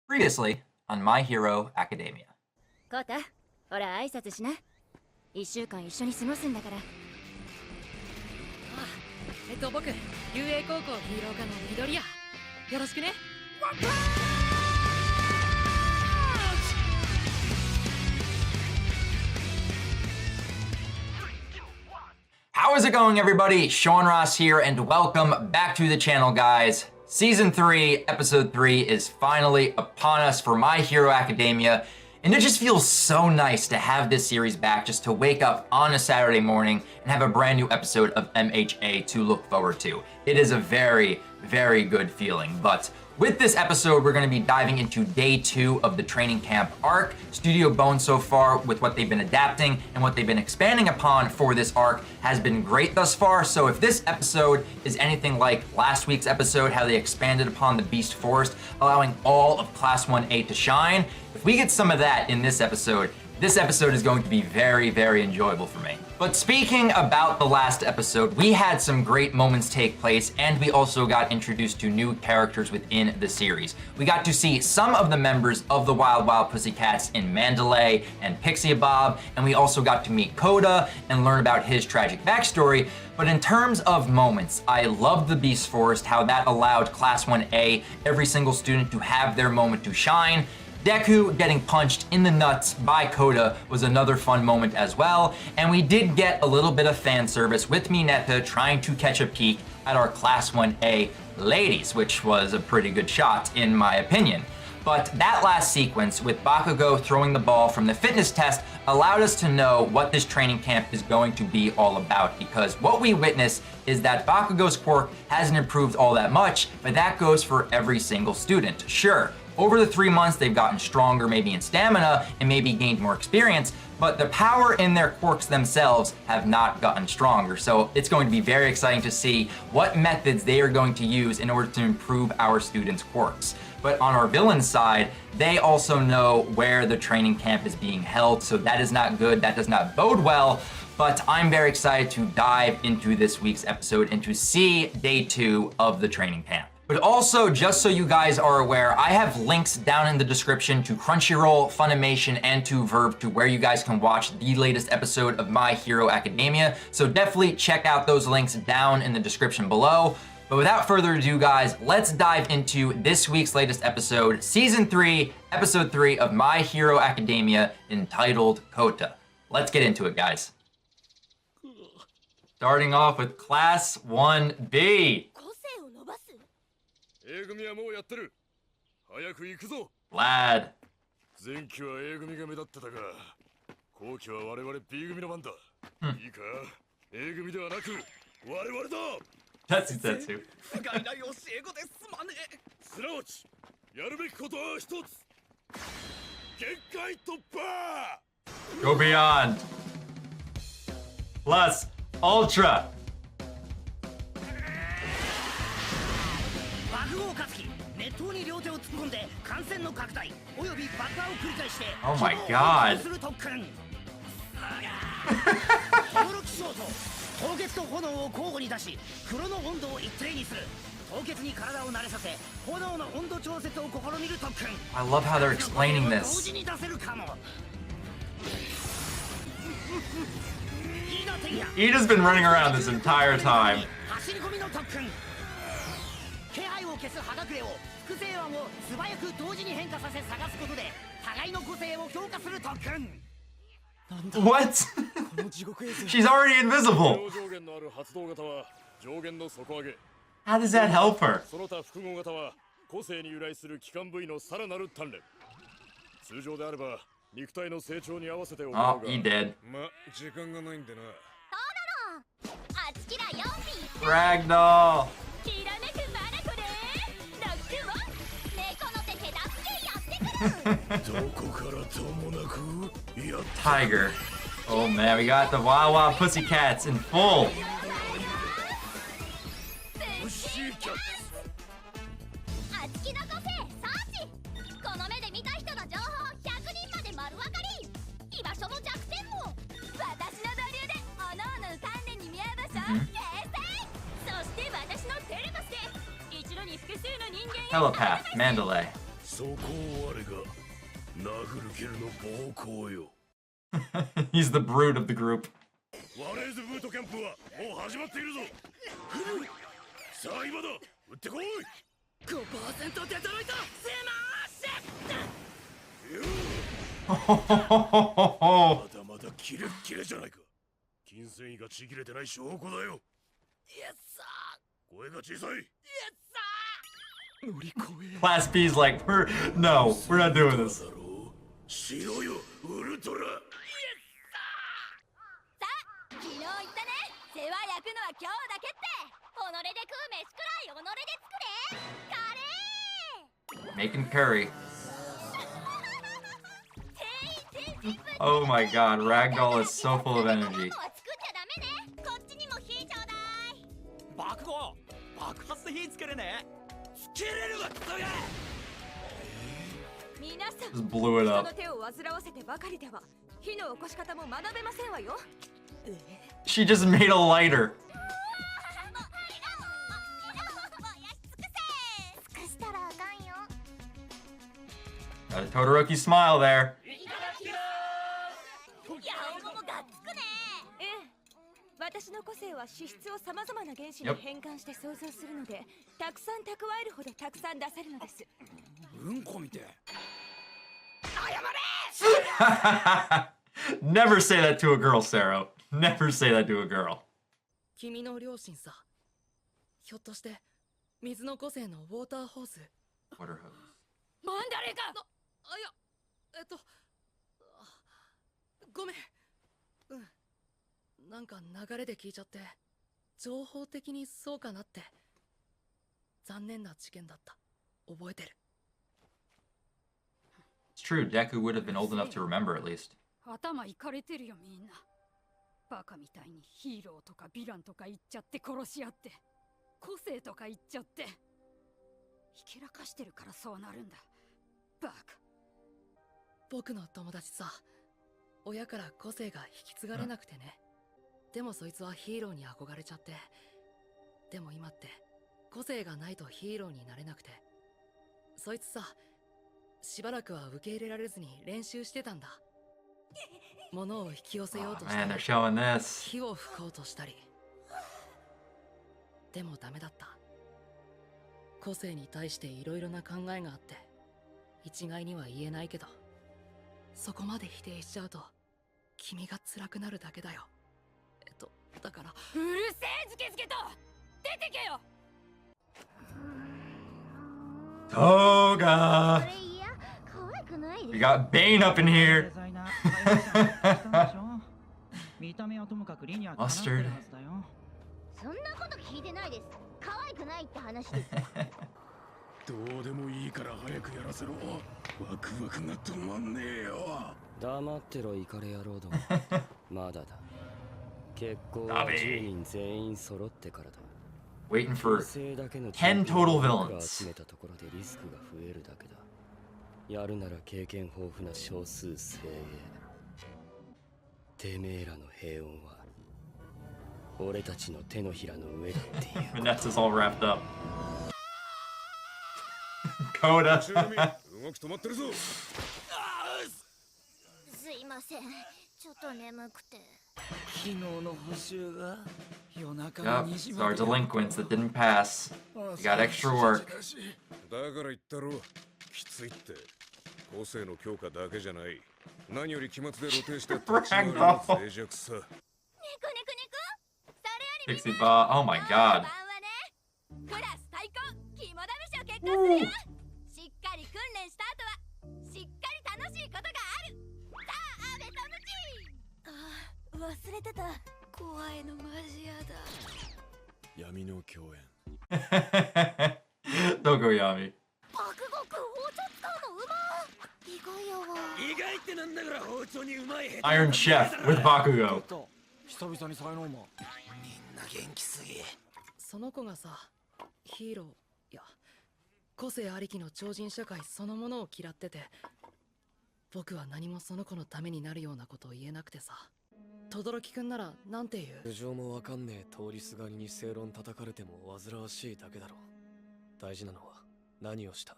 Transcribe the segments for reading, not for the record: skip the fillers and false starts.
Previously on My Hero Academia. コータ、ほら挨拶しな。1週間一緒に過ごすんだから。僕、遊泳高校ヒーロー科の緑谷。よろしくね。How is it going, everybody? Sean Ross here, and welcome back to the channel, guys. Season 3, Episode 3 is finally upon us for My Hero Academia, and it just feels so nice to have this series back, just to wake up on a Saturday morning and have a brand new episode of MHA to look forward to. It is a very, very good feeling, but with this episode, we're going to be diving into day 2 of the training camp arc. Studio Bones so far, with what they've been adapting and what they've been expanding upon for this arc, has been great thus far. So if this episode is anything like last week's episode, how they expanded upon the Beast Forest, allowing all of Class 1A to shine, if we get some of that in this episode is going to be very, very enjoyable for me. But speaking about the last episode, we had some great moments take place, and we also got introduced to new characters within the series. We got to see some of the members of the Wild Wild Pussycats in Mandalay and Pixie Bob, and we also got to meet Kota and learn about his tragic backstory. But in terms of moments, I loved the Beast Forest, how that allowed Class 1A, every single student, to have their moment to shine. Deku getting punched in the nuts by Kota was another fun moment as well, and we did get a little bit of fan service with Mineta trying to catch a peek at our Class 1A ladies, which was a pretty good shot in my opinion. But that last sequence with Bakugo throwing the ball from the fitness test allowed us to know what this training camp is going to be all about, because what we witnessed is that Bakugo's quirk hasn't improved all that much, but that goes for every single student. Sure, over the 3 months, they've gotten stronger, maybe in stamina, and maybe gained more experience, but the power in their quirks themselves have not gotten stronger. So it's going to be very exciting to see what methods they are going to use in order to improve our students' quirks. But on our villain side, they also know where the training camp is being held, so that is not good, that does not bode well. But I'm very excited to dive into this week's episode and to see day 2 of the training camp. But also, just so you guys are aware, I have links down in the description to Crunchyroll, Funimation, and to Verve, to where you guys can watch the latest episode of My Hero Academia. So definitely check out those links down in the description below. But without further ado, guys, let's dive into this week's latest episode, Season 3, Episode 3 of My Hero Academia, entitled Kota. Let's get into it, guys. Starting off with Class 1B. A 組はもうやってる。早く行くぞ。Lad. 前期は A 組が目立ってたが、後期は我々 B 組の番だ。いいか、A 組ではなく我々だ。Tetsu. 不甲斐ない教え子ですまねえ。すなわちやるべきことは一つ。限界突破。Go beyond. Plus Ultra. 熱湯に両手を突っ込んで感染の拡大および爆破を繰り返して Oh my god. する特訓驚きショート凍結と炎を交互に出し風呂の温度を一定にする凍結に体を慣れさせ炎の温度調節を試みる特訓 I love how they're explaining 同 this. 時に出せるかも Ida's been running around this entire time. 走り込みの特訓気配を消す葉隠れを複製案を素早く同時に変化させ探すことで互いの個性を強化する特訓 What? She's already invisible. 上限のある発動型は上限の底上げ。 How does that help her? その他複合型は個性に由来する基幹部位のさらなる鍛錬。通常であれば肉体の成長に合わせて行うが。Oh, he did. ま、時間がないんでな。Ragdoll. Tiger. Oh man, we got the Wild Wild Pussycats in full. Telepath, Mandalay. そこを我が殴る蹴るの暴行よ。 He's the brute of the group. ワレーズブートキャンプはもう始まっているぞ。さあ今だ、撃ってこい。 5% デトロイトスまだまだキレッキレじゃないか。筋繊維がちぎれてない証拠だよ。イエスサ声が小さい。ーイエスサー乗り越え Class B's like, no, we're not doing this. だろう。しろよウルトラ。昨日言ったね、世話焼くのは今日だけって。己で食う飯くらい己で作れ。カレー Making curry. Oh my god, Ragdoll is so full of energy. こっちにも火ちょうだい。爆豪爆発で火つけれねえ。つけれるわクソが。皆さん、 Just blew it 人 up. の手を煩わせてばかりでは火の起こし方も学べませんわよ。 She just made a lighter. 尽くしたらあかんよ。 Got a Todoroki smile there. やおももがっつくね。ええ、私の個性は資質をさまざまな原子に変換して想像するので、たくさん蓄えるほどたくさん出せるのです。うんこみて。 Never say that to a girl, Sarah. Never say that to a girl. 君の両親さ、ひょっとして水の個性のウォーターホーズ Water hose. マンダレか。いやごめん。なんか流れで聞いちゃって情報的にそうかなって。残念な事件だった。覚えてる。 It's true, Deku would have been old enough to remember at least. 頭いかれてるよみんな。バカみたいにヒーローとかヴィランとか言っちゃって殺し合って個性とか言っちゃってひけらかしてるからそうなるんだ。バカ。僕の友達さ、親から個性が引き継がれなくてね。でもそいつはヒーローに憧れちゃって。でも今って個性がないとヒーローになれなくて。そいつさ、しばらくは受け入れられずに練習してたんだ。物を引き寄せよう Oh, とし man, た they're り、 showing this. 火を吹こうとしたり。でもダメだった。個性に対していろいろな考えがあって、一概には言えないけど、そこまで否定しちゃうと君が辛くなるだけだよ。だから。うるせえズケズケと出てけよ。 Toga! それいや、可愛くない We です。 got Bane up in here. 見た目はともかくリニア Mustard. そんなこと聞いてないです。可愛くないって話です。どうでもいいから早くやらせろ。ワクワクが止まんねえよ。黙ってろイカレ野郎ども。まだだ。結構は10人全員揃ってからだ。 Waiting for 10 total villains. 集めたところでリスクが増えるだけだ。やるなら経験豊富な少数精鋭。てめえらの平穏は俺たちの手のひらの上だっていう。 Vanessa's all wrapped up. Kota. 動き止まってるぞ。すいません。ちょっと眠くて。昨日の補習が夜中 Yep, の2時 it's ま our で。 delinquents that didn't pass. They got extra work. だから言ったろ、きついって。個性の強化だけじゃない。何より期末で露呈した立ち回りの脆弱さ。ネクネクネク。それより Pixie Ball. Oh my 晩 god. はね、クラス対抗肝試しを結果するよ。しっかり訓練した後はしっかり楽しいことがある。さあ、アベトムチ。忘れてた。怖いのマジやだ。闇の共演。Tokoyami. 爆獄包丁使うのうま。意外やわ。意外ってなんだから包丁にうまい。 Iron Chef with Bakugo. 久々に才能も。みんな元気すぎ。その子がさ、ヒーロー、いや、個性ありきの超人社会そのものを嫌ってて、僕は何もその子のためになるようなことを言えなくてさ。轟くんならなんて言う？無情もわかんねえ通りすがりに正論叩かれても煩わしいだけだろ。大事なのは何をした、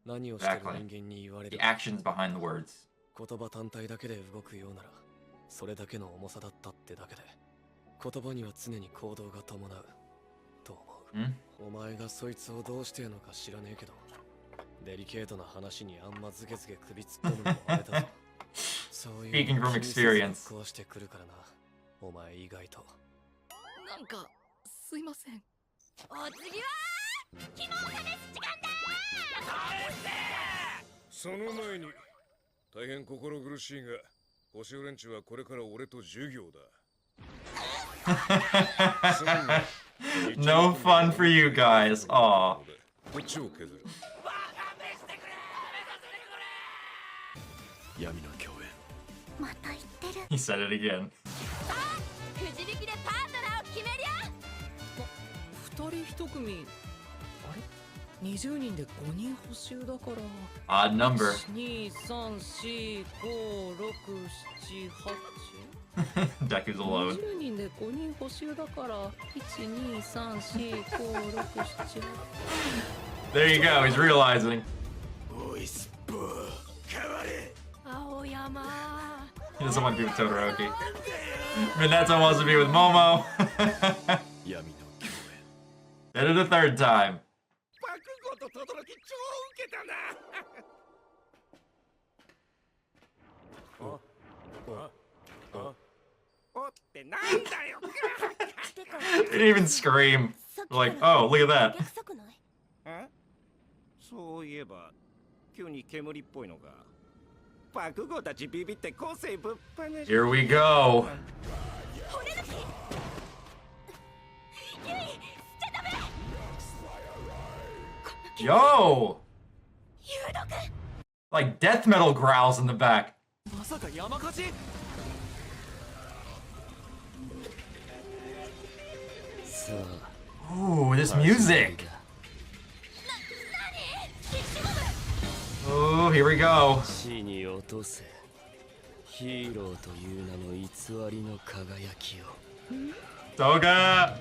何をしてる Exactly. 人間に言われ The る actions behind the words. 言葉単体だけで動くようならそれだけの重さだったってだけで言葉には常に行動が伴うと思う、お前がそいつをどうしてるのか知らねえけどデリケートな話にあんまズケズケ首突っ込むのもあれだぞそういう Speaking from experience. 壊してくるからなお前意外となんかすいません。お次は肝を試す時間だ。その前に大変心苦しいが星尾連中はこれから俺と授業だNo fun for you guys. Aw. こっちを削る闇の共演また言ってる。 He said it again. くじ引きでパートナーを決めりゃ。二人一組。あれ？20人で5人補習だから。Odd number. 2、3、4、5、6、7、8。 Deku's alone. 20人で5人補習だから1、2、3、4、5、6、7。 There you go. He's realizing. おいスポー変われ 青山。 He doesn't want to be with Todoroki. Minato wants to be with Momo. 闇の共演 Did it a third time. 爆豪と轟超ウケたなおってなんだよ They didn't even scream. They're like, oh, look at that. 約束ない。えそういえば急に煙っぽいのか爆豪たちビビって個性ぶっ放し Here we go. 俺たち。ゆい、捨てため。 Yo! 有毒。 Like death metal growls in the back. まさか山火事？ さあ Ooh, this music. 何？ Oh, here we go. 地に落とせヒーローという名の偽りの輝きを Toga!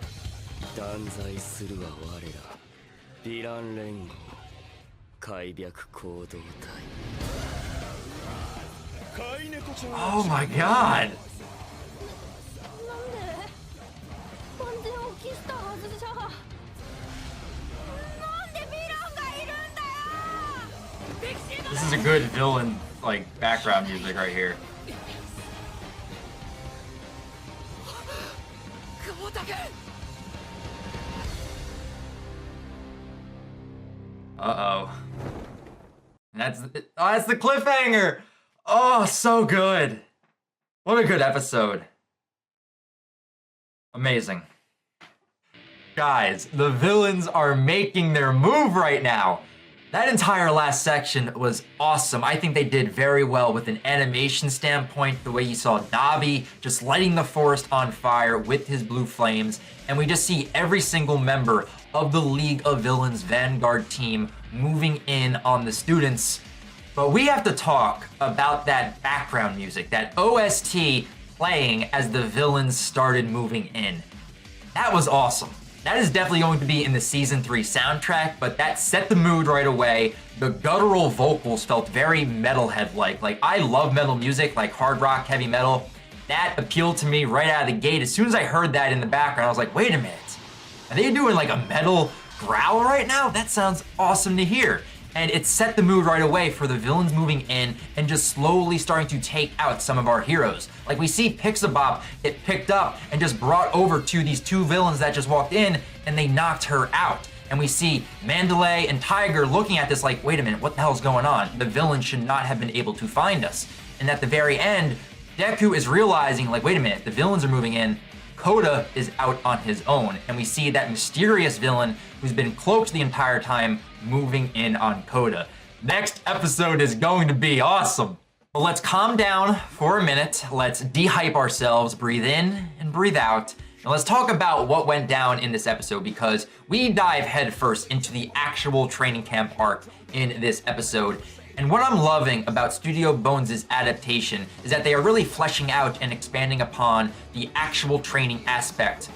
断罪するは我らヴィラン連合開闢行動隊 Oh my god. なんで？完全を期したはずじゃ。なんでヴィランがいるんだよ。 This is a good villain, like, background music right here. 久保田君。 Uh-oh. And that's the cliffhanger! Oh, so good. What a good episode. Amazing. Guys, the villains are making their move right now. That entire last section was awesome. I think they did very well with an animation standpoint, the way you saw Nabi just lighting the forest on fire with his blue flames, and we just see every single member of the League of Villains Vanguard team moving in on the students. But we have to talk about that background music, that OST playing as the villains started moving in. That was awesome. That is definitely going to be in the Season 3 soundtrack, but that set the mood right away. The guttural vocals felt very metalhead-like. Like, I love metal music, like hard rock, heavy metal. That appealed to me right out of the gate. As soon as I heard that in the background, I was like, wait a minute. Are they doing like a metal growl right now? That sounds awesome to hear. And it set the mood right away for the villains moving in and just slowly starting to take out some of our heroes. Like we see Pixabop get picked up and just brought over to these two villains that just walked in and they knocked her out. And we see Mandalay and Tiger looking at this like, wait a minute, what the hell's going on? The villain should not have been able to find us. And at the very end, Deku is realizing like, wait a minute, the villains are moving in. Kota is out on his own, and we see that mysterious villain who's been cloaked the entire time moving in on Kota. Next episode is going to be awesome. Well, let's calm down for a minute. Let's de-hype ourselves, breathe in and breathe out. And let's talk about what went down in this episode because we dive headfirst into the actual training camp arc in this episode. And what I'm loving about Studio Bones' adaptation is that they are really fleshing out and expanding upon the actual training aspect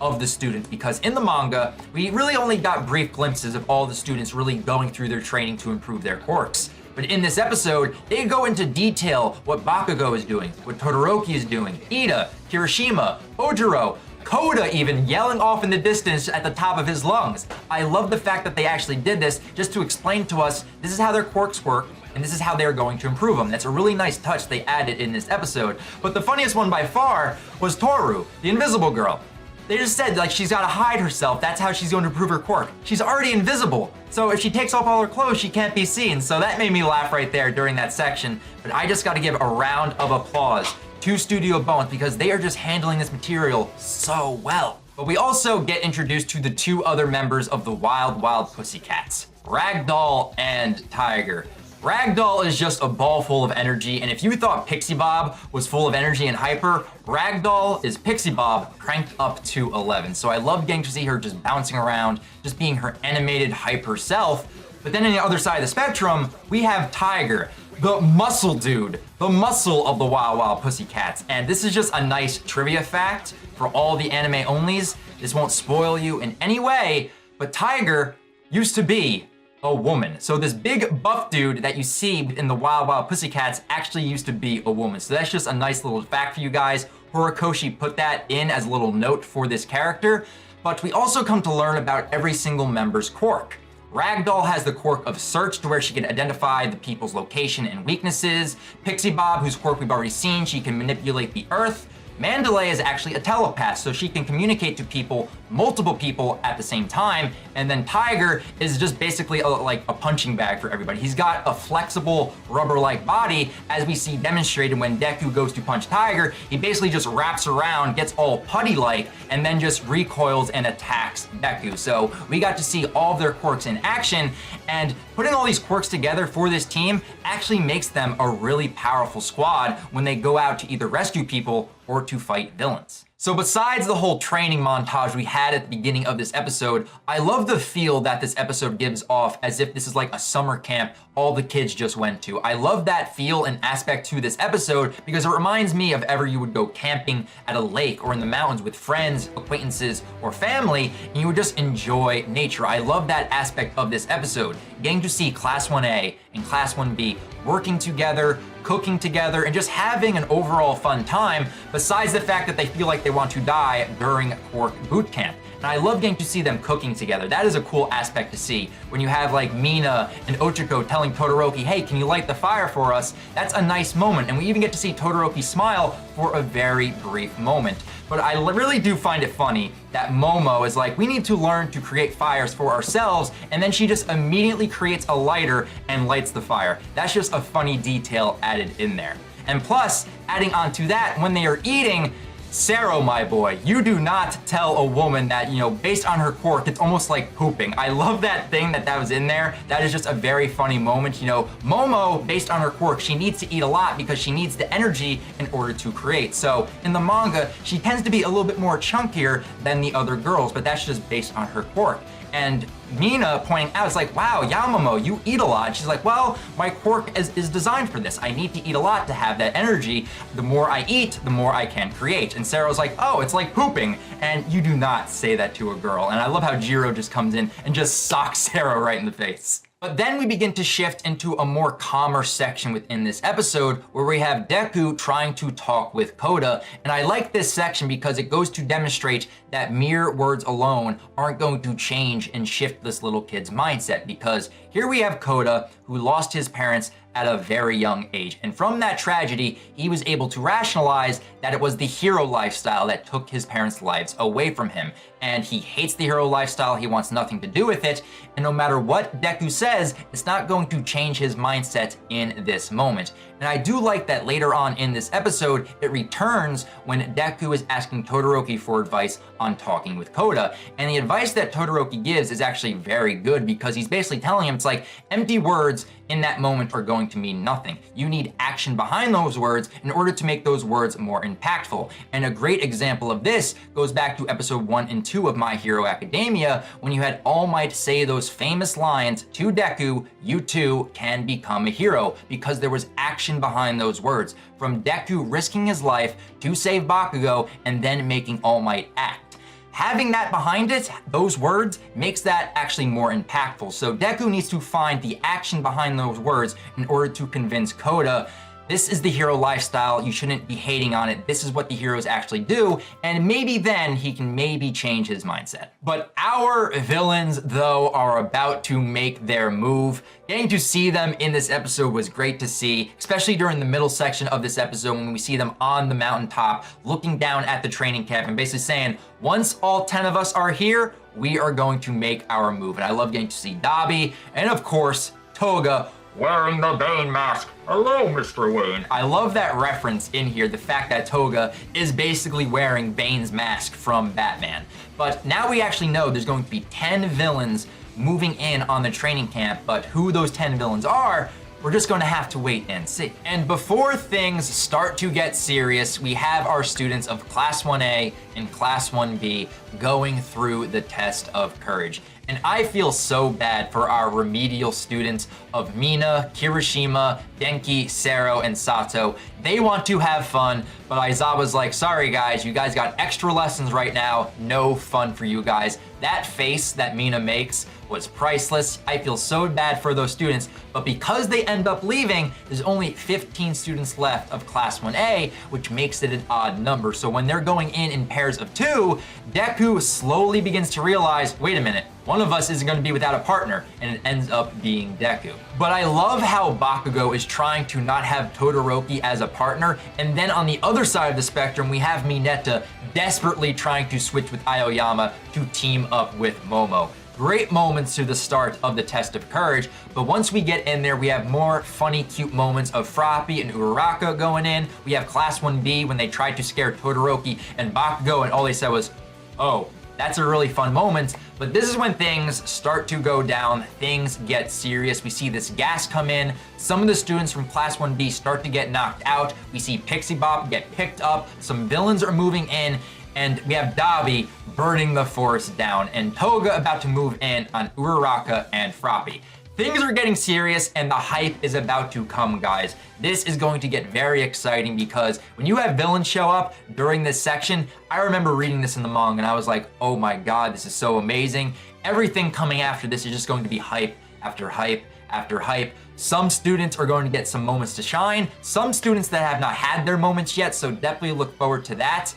of the students, because in the manga, we really only got brief glimpses of all the students really going through their training to improve their quirks. But in this episode, they go into detail what Bakugo is doing, what Todoroki is doing, Ida, Kirishima, Ojiro, Kota even yelling off in the distance at the top of his lungs. I love the fact that they actually did this just to explain to us this is how their quirks work, and this is how they're going to improve them. That's a really nice touch they added in this episode. But the funniest one by far was Toru, the invisible girl. They just said, like, she's gotta hide herself. That's how she's going to improve her quirk. She's already invisible. So if she takes off all her clothes, she can't be seen. So that made me laugh right there during that section. But I just gotta give a round of applause to Studio Bones because they are just handling this material so well. But we also get introduced to the two other members of the Wild Wild Pussycats, Ragdoll and Tiger. Ragdoll is just a ball full of energy, and if you thought Pixie Bob was full of energy and hyper, Ragdoll is Pixie Bob cranked up to 11. So I love getting to see her just bouncing around, just being her animated hyper self. But then on the other side of the spectrum, we have Tiger, the muscle dude, the muscle of the Wild Wild Pussycats. And this is just a nice trivia fact for all the anime onlys. This won't spoil you in any way, but Tiger used to be a woman. So this big buff dude that you see in the Wild Wild Pussycats actually used to be a woman. So that's just a nice little fact for you guys. Horikoshi put that in as a little note for this character. But we also come to learn about every single member's quirk. Ragdoll has the quirk of search, to where she can identify the people's location and weaknesses. Pixie Bob, whose quirk we've already seen, she can manipulate the earth. Mandalay is actually a telepath, so she can communicate to people, multiple people at the same time. And then Tiger is just basically like a punching bag for everybody. He's got a flexible rubber-like body, as we see demonstrated when Deku goes to punch Tiger. He basically just wraps around, gets all putty-like, and then just recoils and attacks Deku. So we got to see all of their quirks in action, and putting all these quirks together for this team actually makes them a really powerful squad when they go out to either rescue people or to fight villains. So besides the whole training montage we had at the beginning of this episode, I love the feel that this episode gives off as if this is like a summer camp all the kids just went to. I love that feel and aspect to this episode because it reminds me of ever you would go camping at a lake or in the mountains with friends, acquaintances, or family, and you would just enjoy nature. I love that aspect of this episode. Getting to see Class 1A and Class 1B working together, cooking together, and just having an overall fun time, besides the fact that they feel like they want to die during Quirk Boot Camp. And I love getting to see them cooking together. That is a cool aspect to see. When you have like Mina and Ochiko telling Todoroki, hey, can you light the fire for us? That's a nice moment. And we even get to see Todoroki smile for a very brief moment. But I really do find it funny that Momo is like, we need to learn to create fires for ourselves, and then she just immediately creates a lighter and lights the fire. That's just a funny detail added in there. And plus, adding on to that, when they are eating, Sero, my boy, you do not tell a woman that, you know, based on her quirk, it's almost like pooping. I love that thing that was in there. That is just a very funny moment. You know, Momo, based on her quirk, she needs to eat a lot because she needs the energy in order to create. So in the manga, she tends to be a little bit more chunkier than the other girls, but that's just based on her quirk. And Mina pointing out, it's like, wow, Yamamomo, you eat a lot. She's like, well, my quirk is designed for this. I need to eat a lot to have that energy. The more I eat, the more I can create. And Sarah's like, oh, it's like pooping. And you do not say that to a girl. And I love how Jiro just comes in and just socks Sarah right in the face. But then we begin to shift into a more calmer section within this episode where we have Deku trying to talk with Kota. And I like this section because it goes to demonstrate that mere words alone aren't going to change and shift this little kid's mindset, because here we have Kota, who lost his parents at a very young age. And from that tragedy, he was able to rationalize that it was the hero lifestyle that took his parents' lives away from him. And he hates the hero lifestyle, he wants nothing to do with it, and no matter what Deku says, it's not going to change his mindset in this moment. And I do like that later on in this episode, it returns when Deku is asking Todoroki for advice on talking with Kota. And the advice that Todoroki gives is actually very good, because he's basically telling him, it's like, empty words in that moment are going to mean nothing. You need action behind those words in order to make those words more impactful. And a great example of this goes back to episode 1 and 2 of My Hero Academia, when you had All Might say those famous lines to Deku, you too can become a hero, because there was action behind those words. From Deku risking his life to save Bakugo and then making All Might act. having that behind it, those words, makes that actually more impactful. So Deku needs to find the action behind those words in order to convince Kota, this is the hero lifestyle, you shouldn't be hating on it, this is what the heroes actually do, and maybe then he can maybe change his mindset. But our villains, though, are about to make their move. Getting to see them in this episode was great to see, especially during the middle section of this episode when we see them on the mountaintop, looking down at the training camp and basically saying, once all 10 of us are here, we are going to make our move. And I love getting to see Dabi, and of course, Toga, wearing the Bane mask. Hello, Mr. Wayne. I love that reference in here, the fact that Toga is basically wearing Bane's mask from Batman. But now we actually know there's going to be 10 villains moving in on the training camp, but who those 10 villains are, we're just going to have to wait and see. And before things start to get serious, we have our students of Class 1A and Class 1B going through the test of courage. And I feel so bad for our remedial students of Mina, Kirishima, Denki, Sero, and Sato. They want to have fun, but Aizawa's like, sorry guys, you guys got extra lessons right now, no fun for you guys. That face that Mina makes was priceless. I feel so bad for those students, but because they end up leaving, there's only 15 students left of Class 1A, which makes it an odd number. So when they're going in pairs of 2, Deku slowly begins to realize, wait a minute, one of us isn't going to be without a partner, and it ends up being Deku. But I love how Bakugo is trying to not have Todoroki as a partner, and then on the other side of the spectrum, we have Mineta desperately trying to switch with Aoyama to team up with Momo. Great moments to the start of the test of courage, but once we get in there, we have more funny, cute moments of Froppy and Uraraka going in. We have Class 1B when they tried to scare Todoroki and Bakugo, and all they said was, oh, that's a really fun moment. But this is when things start to go down, things get serious. We see this gas come in, some of the students from Class 1B start to get knocked out. We see Pixie Bop get picked up, some villains are moving in, and we have Dabi burning the forest down, and Toga about to move in on Uraraka and Froppy. Things are getting serious and the hype is about to come, guys. This is going to get very exciting because when you have villains show up during this section, I remember reading this in the manga and I was like, oh my god, this is so amazing. Everything coming after this is just going to be hype after hype after hype. Some students are going to get some moments to shine, some students that have not had their moments yet, so definitely look forward to that.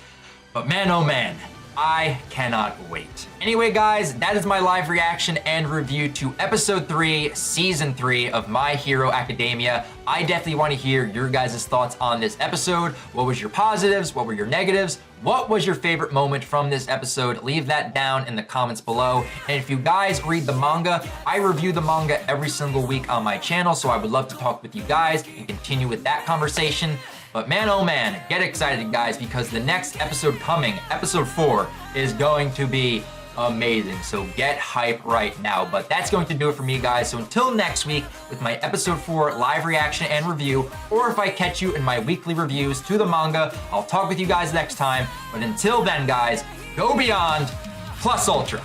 But man, oh man, I cannot wait. Anyway, guys, that is my live reaction and review to episode 3, season 3 of My Hero Academia. I definitely want to hear your guys' thoughts on this episode. What was your positives? What were your negatives? What was your favorite moment from this episode? Leave that down in the comments below. And if you guys read the manga, I review the manga every single week on my channel, so I would love to talk with you guys and continue with that conversation. But man, oh man, get excited, guys, because the next episode coming, episode 4, is going to be amazing. So get hype right now. But that's going to do it for me, guys. So until next week with my episode 4 live reaction and review, or if I catch you in my weekly reviews to the manga, I'll talk with you guys next time. But until then, guys, go beyond plus ultra.